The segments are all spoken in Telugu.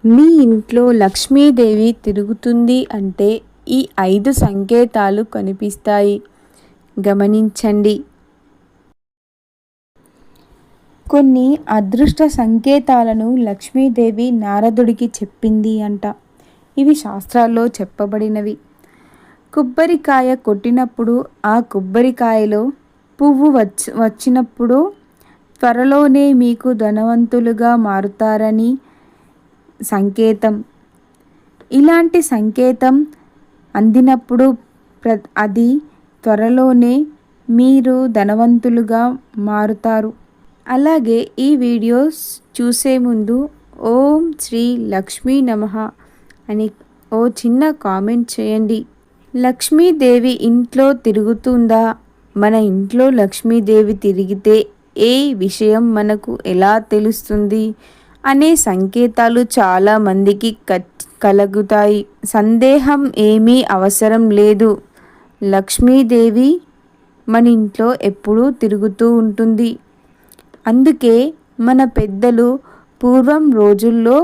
మీ ఇంట్లో లక్ష్మీదేవి తిరుగుతుంది అంటే ఈ 5 సంకేతాలు కనిపిస్తాయి. గమనించండి. కొన్ని అదృష్ట సంకేతాలను లక్ష్మీదేవి నారదుడికి చెప్పింది అంట. ఇవి శాస్త్రాల్లో చెప్పబడినవి. కొబ్బరికాయ కొట్టినప్పుడు ఆ కొబ్బరికాయలో పువ్వు వచ్చినప్పుడు త్వరలోనే మీకు ధనవంతులుగా మారుతారని సంకేతం. ఇలాంటి సంకేతం అందినప్పుడు అది త్వరలోనే మీరు ధనవంతులుగా మారుతారు. అలాగే ఈ వీడియోస్ చూసే ముందు ఓం శ్రీ లక్ష్మీ నమః అని ఓ చిన్న కామెంట్ చేయండి. లక్ష్మీదేవి ఇంట్లో తిరుగుతుందా? మన ఇంట్లో లక్ష్మీదేవి తిరిగితే ఏ విషయం మనకు ఎలా తెలుస్తుంది అనే సంకేతాలు చాలామందికి కలుగుతాయి. సందేహం ఏమీ అవసరం లేదు. లక్ష్మీదేవి మన ఇంట్లో ఎప్పుడూ తిరుగుతూ ఉంటుంది. అందుకే మన పెద్దలు పూర్వం రోజుల్లో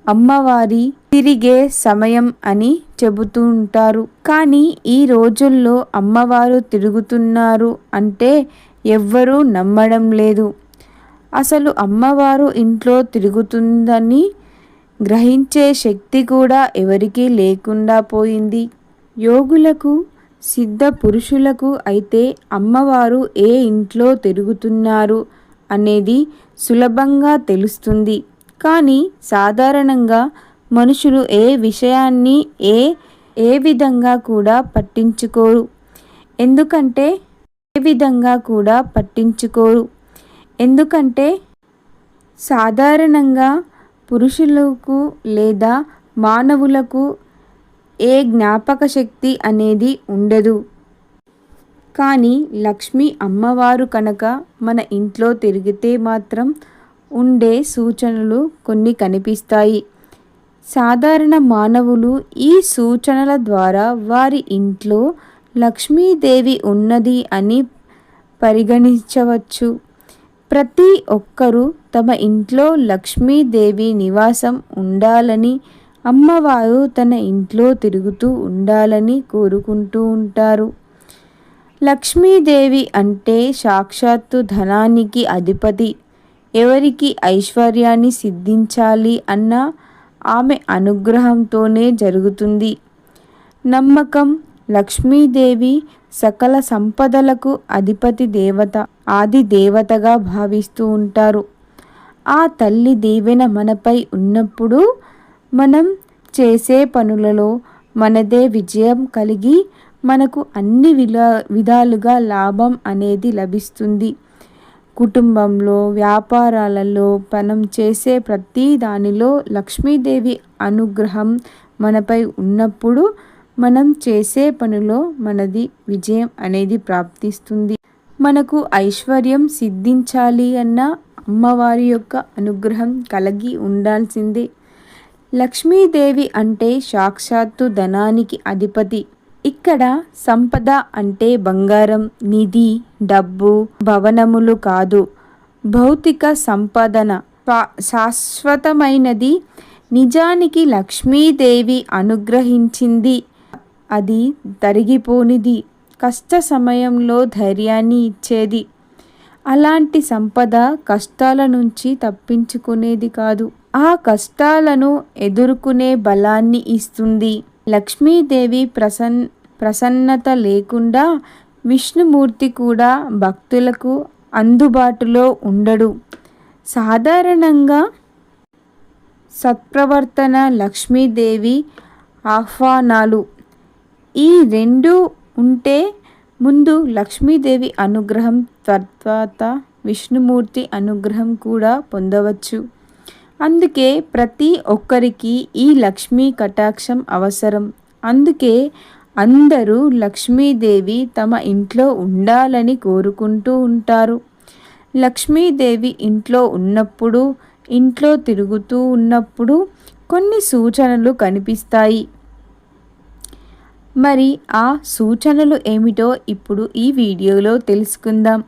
అమ్మవారి తిరిగే సమయం అని చెబుతూ ఉంటారు. కానీ ఈ రోజుల్లో అమ్మవారు తిరుగుతున్నారు అంటే ఎవ్వరూ నమ్మడం లేదు. అసలు అమ్మవారు ఇంట్లో తిరుగుతుందని గ్రహించే శక్తి కూడా ఎవరికీ లేకుండా పోయింది. యోగులకు, సిద్ధ పురుషులకు అయితే అమ్మవారు ఏ ఇంట్లో తిరుగుతున్నారు అనేది సులభంగా తెలుస్తుంది. కానీ సాధారణంగా మనుషులు ఏ విషయాన్ని ఏ విధంగా కూడా పట్టించుకోరు. ఎందుకంటే సాధారణంగా పురుషులకు లేదా మానవులకు ఏ జ్ఞాపక శక్తి అనేది ఉండదు. కానీ లక్ష్మీ అమ్మవారు కనుక మన ఇంట్లో తిరిగితే మాత్రం ఉండే సూచనలు కొన్ని కనిపిస్తాయి. సాధారణ మానవులు ఈ సూచనల ద్వారా వారి ఇంట్లో లక్ష్మీదేవి ఉన్నది అని పరిగణించవచ్చు. ప్రతి ఒక్కరూ తమ ఇంట్లో లక్ష్మీదేవి నివాసం ఉండాలని, అమ్మవారు తన ఇంట్లో తిరుగుతూ ఉండాలని కోరుకుంటూ ఉంటారు. లక్ష్మీదేవి అంటే సాక్షాత్తు ధనానికి అధిపతి. ఎవరికి ఐశ్వర్యాన్ని సిద్ధించాలి అన్నా ఆమె అనుగ్రహంతోనే జరుగుతుంది. నమ్మకం. లక్ష్మీదేవి సకల సంపదలకు అధిపతి దేవత, ఆది దేవతగా భావిస్తూ ఉంటారు. ఆ తల్లి దీవెన మనపై ఉన్నప్పుడు మనం చేసే పనులలో మనదే విజయం కలిగి మనకు అన్ని విధాలుగా లాభం అనేది లభిస్తుంది. కుటుంబంలో, వ్యాపారాలలో, మనం చేసే ప్రతి దానిలో లక్ష్మీదేవి అనుగ్రహం మనపై ఉన్నప్పుడు మనం చేసే పనిలో మనది విజయం అనేది ప్రాప్తిస్తుంది. మనకు ఐశ్వర్యం సిద్ధించాలి అన్న అమ్మవారి యొక్క అనుగ్రహం కలిగి ఉండాల్సిందే. లక్ష్మీదేవి అంటే సాక్షాత్తు ధనానికి అధిపతి. ఇక్కడ సంపద అంటే బంగారం, నిధి, డబ్బు, భవనములు కాదు. భౌతిక సంపదన శాశ్వతమైనది. నిజానికి లక్ష్మీదేవి అనుగ్రహించింది అది తరిగిపోనిది. కష్ట సమయంలో ధైర్యాన్ని ఇచ్చేది. అలాంటి సంపద కష్టాల నుంచి తప్పించుకునేది కాదు, ఆ కష్టాలను ఎదుర్కొనే బలాన్ని ఇస్తుంది. లక్ష్మీదేవి ప్రసన్నత లేకుండా విష్ణుమూర్తి కూడా భక్తులకు అందుబాటులో ఉండడు. సాధారణంగా సత్ప్రవర్తన, లక్ష్మీదేవి ఆహ్వానాలు ఈ రెండు ఉంటే ముందు లక్ష్మీదేవి అనుగ్రహం, తర్వాత విష్ణుమూర్తి అనుగ్రహం కూడా పొందవచ్చు. అందుకే ప్రతి ఒక్కరికి ఈ లక్ష్మీ కటాక్షం అవసరం. అందుకే అందరూ లక్ష్మీదేవి తమ ఇంట్లో ఉండాలని కోరుకుంటూ ఉంటారు. లక్ష్మీదేవి ఇంట్లో ఉన్నప్పుడు, ఇంట్లో తిరుగుతూ ఉన్నప్పుడు కొన్ని సూచనలు కనిపిస్తాయి. మరి ఆ సూచనలు ఏమిటో ఇప్పుడు ఈ వీడియోలో తెలుసుకుందాం.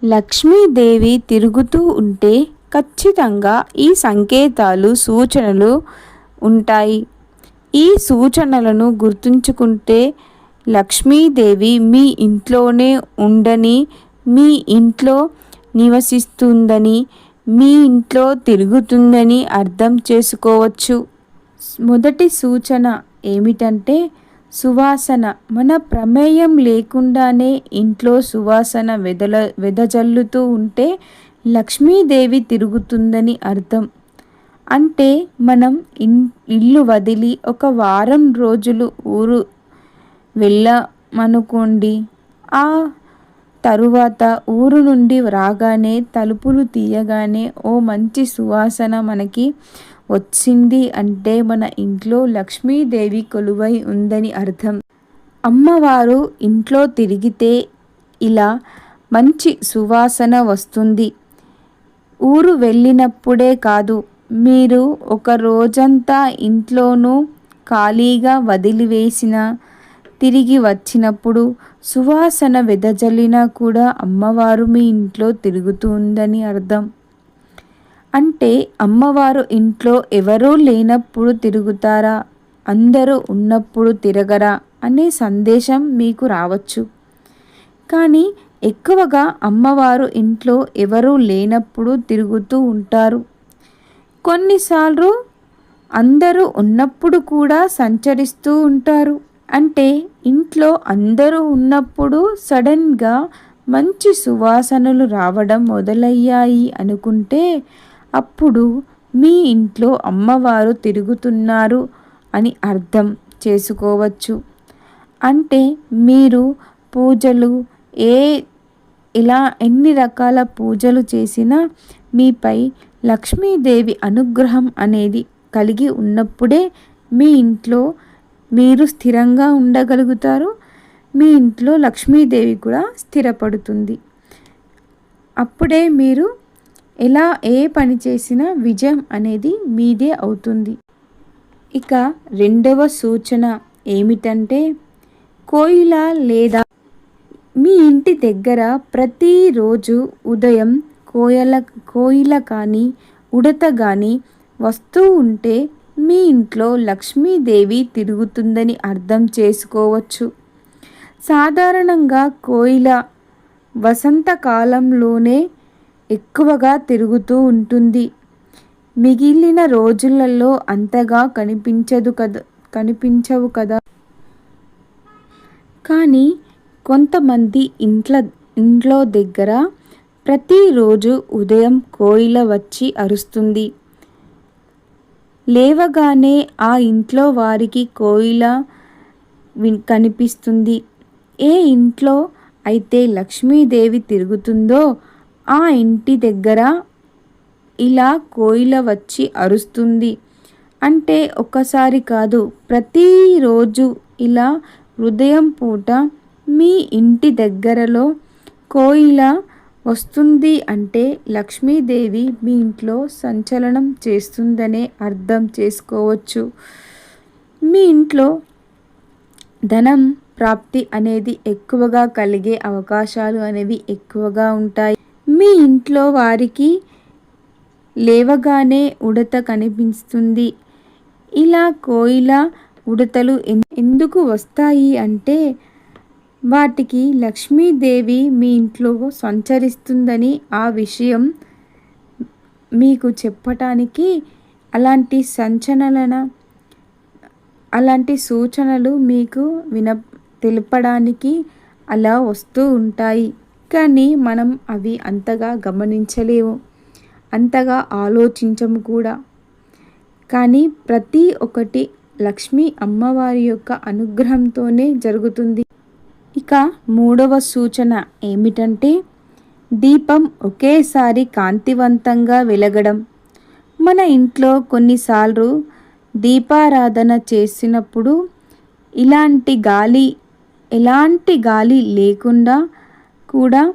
లక్ష్మీదేవి తిరుగుతూ ఉంటే ఖచ్చితంగా ఈ సంకేతాలు సూచనలు ఉంటాయి. ఈ సూచనలను గుర్తుంచుకుంటే లక్ష్మీదేవి మీ ఇంట్లోనే ఉండని, మీ ఇంట్లో నివసిస్తుందని, మీ ఇంట్లో తిరుగుతుందని అర్థం చేసుకోవచ్చు. మొదటి సూచన ఏమిటంటే సువాసన. మన ప్రమేయం లేకుండానే ఇంట్లో సువాసన వెదజల్లుతూ ఉంటే లక్ష్మీదేవి తిరుగుతుందని అర్థం. అంటే మనం ఇల్లు వదిలి ఒక వారం రోజులు ఊరు వెళ్ళమనుకోండి. ఆ తరువాత ఊరు నుండి రాగానే తలుపులు తీయగానే ఓ మంచి సువాసన మనకి వచ్చింది అంటే మన ఇంట్లో లక్ష్మీదేవి కొలువై ఉందని అర్థం. అమ్మవారు ఇంట్లో తిరిగితే ఇలా మంచి సువాసన వస్తుంది. ఊరు వెళ్ళినప్పుడే కాదు, మీరు ఒక రోజంతా ఇంట్లోనూ ఖాళీగా వదిలివేసిన తిరిగి వచ్చినప్పుడు సువాసన వెదజల్లినా కూడా అమ్మవారు మీ ఇంట్లో తిరుగుతుందని అర్థం. అంటే అమ్మవారు ఇంట్లో ఎవరూ లేనప్పుడు తిరుగుతారా, అందరూ ఉన్నప్పుడు తిరగరా అనే సందేశం మీకు రావచ్చు. కానీ ఎక్కువగా అమ్మవారు ఇంట్లో ఎవరూ లేనప్పుడు తిరుగుతూ ఉంటారు. కొన్నిసార్లు అందరూ ఉన్నప్పుడు కూడా సంచరిస్తూ ఉంటారు. అంటే ఇంట్లో అందరూ ఉన్నప్పుడు సడన్గా మంచి సువాసనలు రావడం మొదలయ్యాయి అనుకుంటే అప్పుడు మీ ఇంట్లో అమ్మవారు తిరుగుతున్నారు అని అర్థం చేసుకోవచ్చు. అంటే మీరు పూజలు ఎన్ని రకాల పూజలు చేసినా మీపై లక్ష్మీదేవి అనుగ్రహం అనేది కలిగి ఉన్నప్పుడే మీ ఇంట్లో మీరు స్థిరంగా ఉండగలుగుతారు. మీ ఇంట్లో లక్ష్మీదేవి కూడా స్థిరపడుతుంది. అప్పుడే మీరు ఏ పని చేసినా విజయం అనేది మీదే అవుతుంది. ఇక రెండవ సూచన ఏమిటంటే కోయిల లేదా మీ ఇంటి దగ్గర ప్రతిరోజు ఉదయం కోయిల కానీ ఉడత కానీ వస్తూ ఉంటే మీ ఇంట్లో లక్ష్మీదేవి తిరుగుతుందని అర్థం చేసుకోవచ్చు. సాధారణంగా కోయిల వసంతకాలంలోనే ఎక్కువగా తిరుగుతూ ఉంటుంది. మిగిలిన రోజులలో అంతగా కనిపించవు కదా. కానీ కొంతమంది ఇంట్లో దగ్గర ప్రతిరోజు ఉదయం కోయిల వచ్చి అరుస్తుంది. లేవగానే ఆ ఇంట్లో వారికి కోయిల కనిపిస్తుంది. ఏ ఇంట్లో అయితే లక్ష్మీదేవి తిరుగుతుందో ఆ ఇంటి దగ్గర ఇలా కోయిల వచ్చి అరుస్తుంది. అంటే ఒక్కసారి కాదు, ప్రతిరోజు ఇలా ఉదయం పూట మీ ఇంటి దగ్గరలో కోయిల వస్తుంది అంటే లక్ష్మీదేవి మీ ఇంట్లో సంచలనం చేస్తుందనే అర్థం చేసుకోవచ్చు. మీ ఇంట్లో ధనం ప్రాప్తి అనేది ఎక్కువగా కలిగే అవకాశాలు అనేవి ఎక్కువగా ఉంటాయి. మీ ఇంట్లో వారికి లేవగానే ఉడత కనిపిస్తుంది. ఇలా కోయిల ఉడతలు ఎందుకు వస్తాయి అంటే వాటికి లక్ష్మీదేవి మీ ఇంట్లో సంచరిస్తుందని ఆ విషయం మీకు చెప్పటానికి అలాంటి సూచనలు మీకు తెలపడానికి అలా వస్తూ ఉంటాయి. కానీ మనం అవి అంతగా గమనించలేము, అంతగా ఆలోచించము కూడా. కానీ ప్రతి ఒక్కటి లక్ష్మీ అమ్మవారి యొక్క అనుగ్రహంతోనే జరుగుతుంది. ఇక మూడవ సూచన ఏమిటంటే దీపం ఒకేసారి కాంతివంతంగా వెలగడం. మన ఇంట్లో కొన్నిసార్లు దీపారాధన చేసినప్పుడు ఎలాంటి గాలి లేకుండా కూడా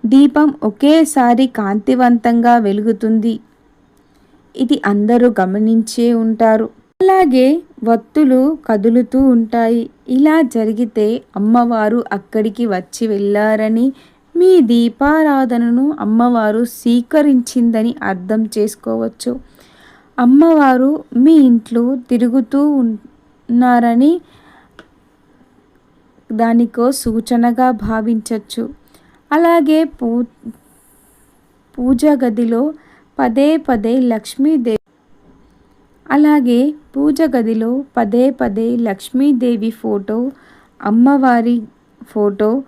దీపం ఒకేసారి కాంతివంతంగా వెలుగుతుంది. ఇది అందరూ గమనించే ఉంటారు. అలాగే వత్తులు కదులుతూ ఉంటాయి. ఇలా జరిగితే అమ్మవారు అక్కడికి వచ్చి వెళ్ళారని మీ దీపారాధనను అమ్మవారు స్వీకరించిందని అర్థం చేసుకోవచ్చు. అమ్మవారు మీ ఇంట్లో తిరుగుతూ ఉన్నారని దానికో సూచనగా భావించవచ్చు. అలాగే పూజ గదిలో పదే పదే లక్ష్మీదేవి ఫోటో, అమ్మవారి ఫోటో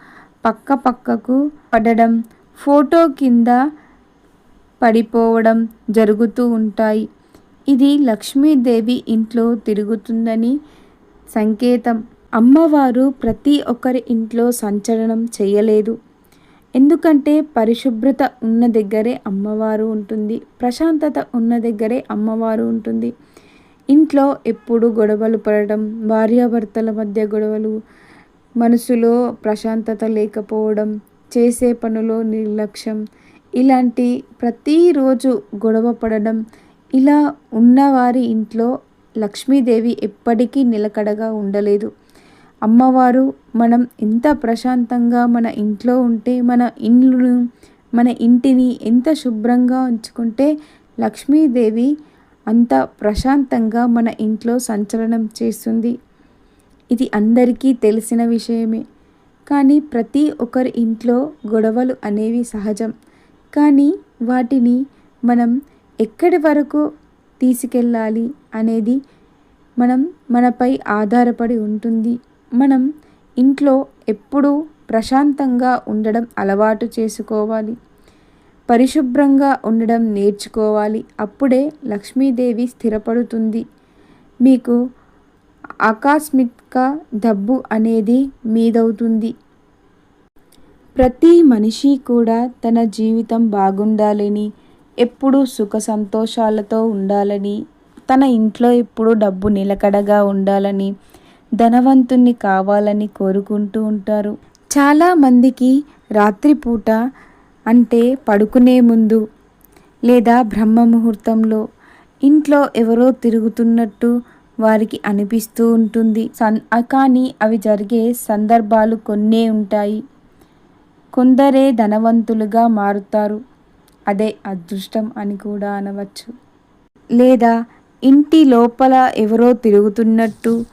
పక్క పక్కకు పడడం, ఫోటో కింద పడిపోవడం జరుగుతూ ఉంటాయి. ఇది లక్ష్మీదేవి ఇంట్లో తిరుగుతుందని సంకేతం. అమ్మవారు ప్రతి ఒక్కరి ఇంట్లో సంచలనం చేయలేదు. ఎందుకంటే పరిశుభ్రత ఉన్న దగ్గరే అమ్మవారు ఉంటుంది, ప్రశాంతత ఉన్న దగ్గరే అమ్మవారు ఉంటుంది. ఇంట్లో ఎప్పుడు గొడవలు పడడం, భార్యాభర్తల మధ్య గొడవలు, మనసులో ప్రశాంతత లేకపోవడం, చేసే పనిలో నిర్లక్ష్యం, ఇలాంటి ప్రతిరోజు గొడవ పడడం, ఇలా ఉన్నవారి ఇంట్లో లక్ష్మీదేవి ఎప్పటికీ నిలకడగా ఉండలేదు. అమ్మవారు మనం ఎంత ప్రశాంతంగా మన ఇంట్లో ఉంటే, మన ఇంటిని ఎంత శుభ్రంగా ఉంచుకుంటే లక్ష్మీదేవి అంత ప్రశాంతంగా మన ఇంట్లో సంచలనం చేస్తుంది. ఇది అందరికీ తెలిసిన విషయమే. కానీ ప్రతి ఒక్కరి ఇంట్లో గొడవలు అనేవి సహజం. కానీ వాటిని మనం ఎక్కడి వరకు తీసుకెళ్ళాలి అనేది మనపై ఆధారపడి ఉంటుంది. మనం ఇంట్లో ఎప్పుడూ ప్రశాంతంగా ఉండడం అలవాటు చేసుకోవాలి. పరిశుభ్రంగా ఉండడం నేర్చుకోవాలి. అప్పుడే లక్ష్మీదేవి స్థిరపడుతుంది. మీకు ఆకస్మిక డబ్బు అనేది మీదవుతుంది. ప్రతి మనిషి కూడా తన జీవితం బాగుండాలని, ఎప్పుడూ సుఖ సంతోషాలతో ఉండాలని, తన ఇంట్లో ఎప్పుడూ డబ్బు నిలకడగా ఉండాలని, ధనవంతుణ్ణి కావాలని కోరుకుంటూ ఉంటారు. చాలామందికి రాత్రిపూట అంటే పడుకునే ముందు లేదా బ్రహ్మ ముహూర్తంలో ఇంట్లో ఎవరో తిరుగుతున్నట్టు వారికి అనిపిస్తూ ఉంటుంది. కానీ అవి జరిగే సందర్భాలు కొన్నే ఉంటాయి. కొందరే ధనవంతులుగా మారుతారు. అదే అదృష్టం అని కూడా అనవచ్చు. లేదా ఇంటి లోపల ఎవరో తిరుగుతున్నట్టు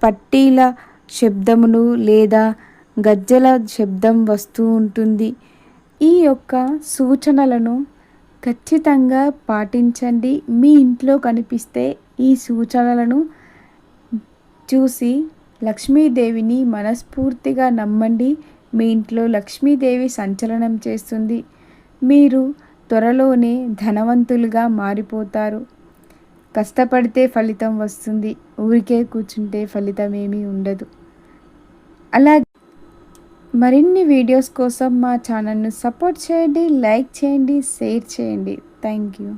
పట్టీల శబ్దమును లేదా గజ్జల శబ్దం వస్తూ ఉంటుంది. ఈ యొక్క సూచనలను ఖచ్చితంగా పాటించండి. మీ ఇంట్లో కనిపిస్తే ఈ సూచనలను చూసి లక్ష్మీదేవిని మనస్ఫూర్తిగా నమ్మండి. మీ ఇంట్లో లక్ష్మీదేవి సంచలనం చేస్తుంది. మీరు త్వరలోనే ధనవంతులుగా మారిపోతారు. కష్టపడితే ఫలితం వస్తుంది. ఊరికే కూర్చుంటే ఫలితం ఏమీ ఉండదు. అలాగే మరిన్ని వీడియోస్ కోసం మా ఛానల్ను సపోర్ట్ చేయండి, లైక్ చేయండి, షేర్ చేయండి. Thank you.